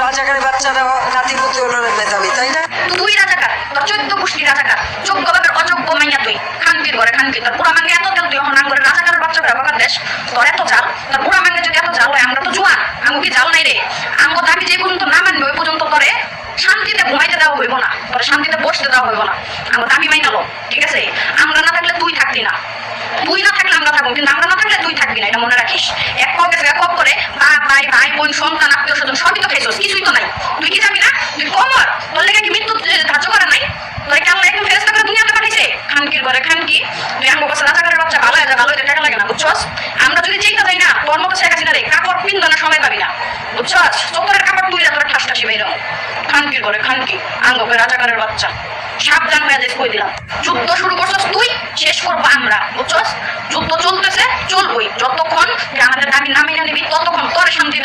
রাজাকারের বাচ্চারা নাতিপুতি হলো মেধাবী, তাই না? তুই রাজাকার, তোর 14 গোষ্ঠী রাজাকার, যোগ্য বাপের অযোগ্য মাইয়া তুই, খানকির ঘরে খানকি। তোর বুড়া মাঙ্গে এত তেল, তুই এখন আঙ্গুরের রাজাকারের বাচ্চা ব্যবহার দেশ, তোর এত জাল। তোর বুড়া মাঙ্গে যদি এত জাল হয়, আমরা তো জোয়ান, আঙ্গু কি জাল নাই রে? আঙ্গু দাবি যে পর্যন্ত না মানবে ওই পর্যন্ত তোরে শান্তিতে ঘুমাইতে দেওয়া হইব না, তোর শান্তিতে বসতে দেওয়া হইব না। আঙ্গু দাবি মাইনালো, ঠিক আছে? আমরা না থাকলে তুই থাকবি না, তুই না থাকলে আমরা থাকবো, কিন্তু আমরা না থাকলে তুই থাকবি না, এটা মনে রাখিস। এক কক গেছে, এক কক করে বাপ ভাই ভাই বোন সন্তান আত্মীয় স্বজন সবই তো খাইছস, কিছুই তো নাই। তুই কি যাবি না? তুই কমর, তোর লেগে কি মৃত্যু ধার্য করা নাই? তোর কি আল্লাহ একদম ফেরেশতা করে দুনিয়াতে পাঠাইছে? খানকির ঘরে খানকি, তুই আঙ্গু কাছে রাজাকারের বাচ্চা ভালো হয়ে যা, ভালো হইতে টাকা লাগে না, বুঝছস? আমরা যদি চেইতে যাই না, তোর মতো শেখ হাসিনা রে কাপড় পিন্দনের সময় পাবি না, বুঝছস? চোখের কাপড় তুই তোর ঠাস ঠাসি বেরো। খানকির ঘরে খানকি, আঙ্গকে রাজাকারের বাচ্চা, সাবধান হয়ে যাইস, কই দিলাম। যুদ্ধ শুরু করছস তুই, শেষ করবো আমরা, বুঝছস? যুদ্ধ চলতেছে, চলবই, যতক্ষণ আমাদের দাবি না মেনে নিবি ততক্ষণ তোর শান্তি দেওয়া